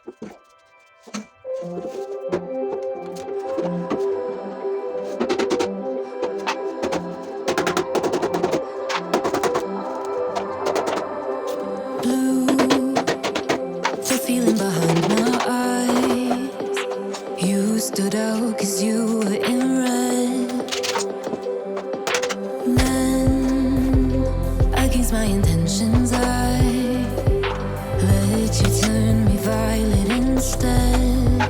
Blue, the feeling behind my eyes. You stood out 'cause you were in red. Then, against my intentions, I let you turn me violet instead.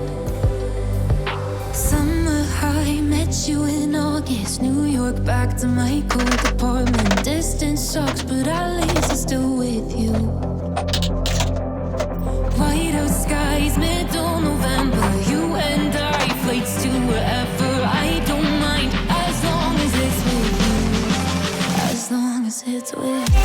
Summer high, met you in August. New York, back to my cold apartment. Distance sucks, but at least I'm still with you. White out skies, middle November. You and I, flights to wherever. I don't mind, as long as it's with you. As long as it's with you.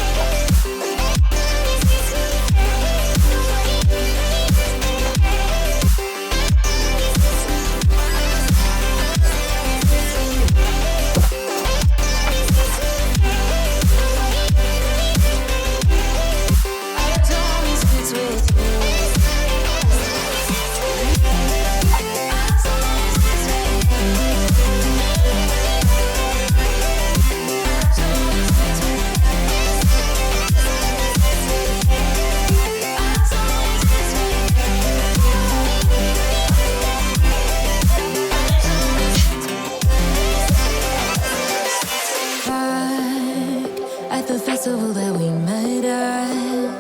The festival that we met at,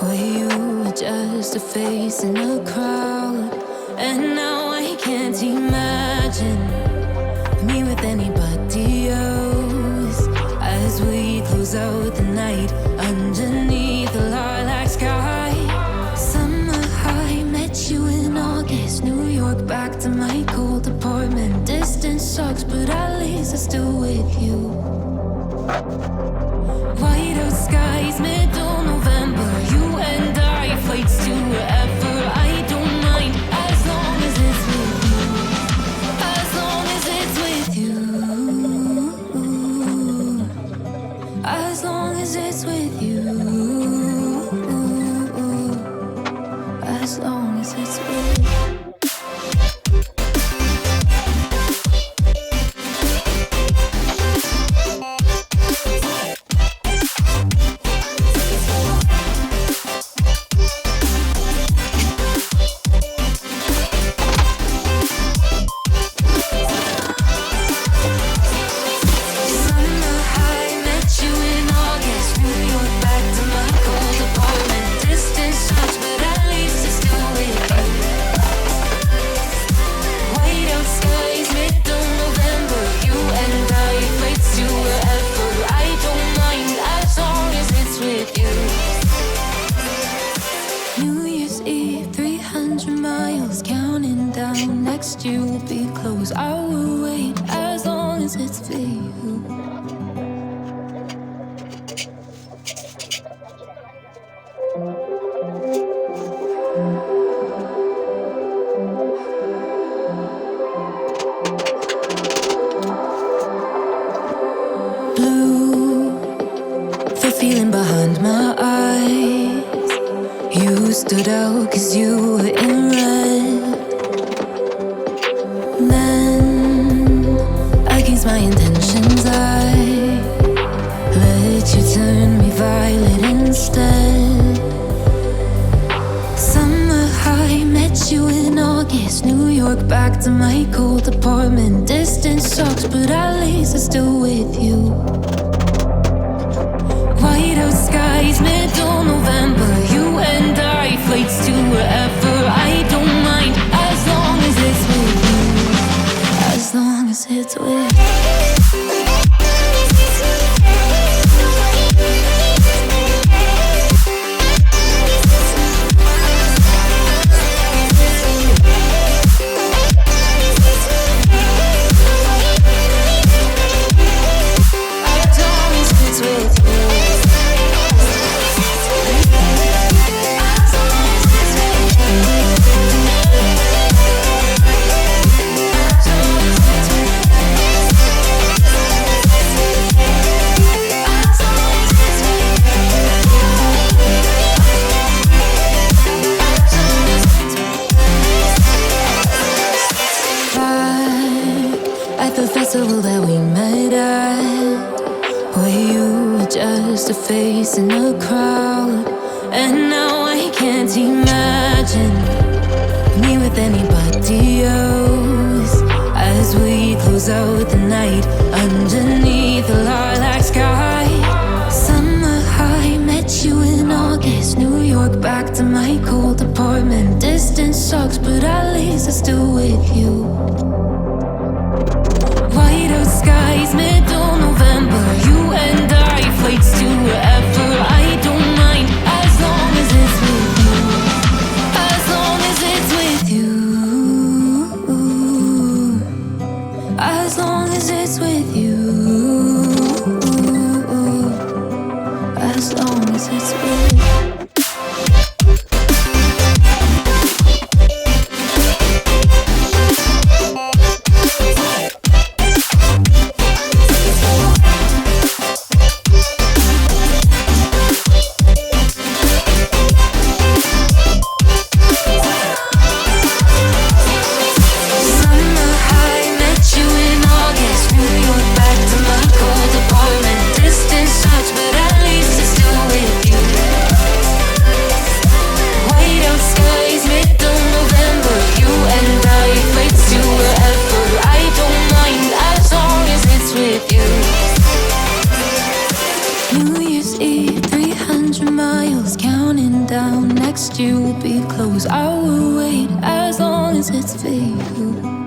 where you were just a face in a crowd. And now I can't imagine me with anybody else. As we close out the night underneath the lilac sky. Summer high, met you in August. New York, back to my cold apartment. Distance sucks, but at least I'm still with you. White out skies, middle November. You and I, flights to wherever. I don't mind, as long as it's with you. As long as it's with you. As long as it's with you. As long as it's with you. You will be close. I will wait as long as it's for you. Blue, the feeling behind my eyes. You stood out 'cause you were in red. Then, against my intentions, I let you turn me violet instead. Summer high, met you in August. New York, back to my cold apartment. Distance sucks, but at least I'm still with you. White out skies, middle November. You and I, flights to wherever. I don't mind, as long as it's with you. As long as it's with you. As long as it's with you. face in a crowd. And now I can't imagine me with anybody else as we close out the night underneath the lilac sky. Summer high, met you in August. New York, back to my cold apartment. Distance sucks, but at least I'm still with you. White out skies, middle November. You and I, flights to wherever. I don't mind as long as it's with you. As long as it's with you. As long as it's with you. As long as it's with you. New Year's Eve, 300 miles, counting down. Next year will be close. I will wait as long as it's for you.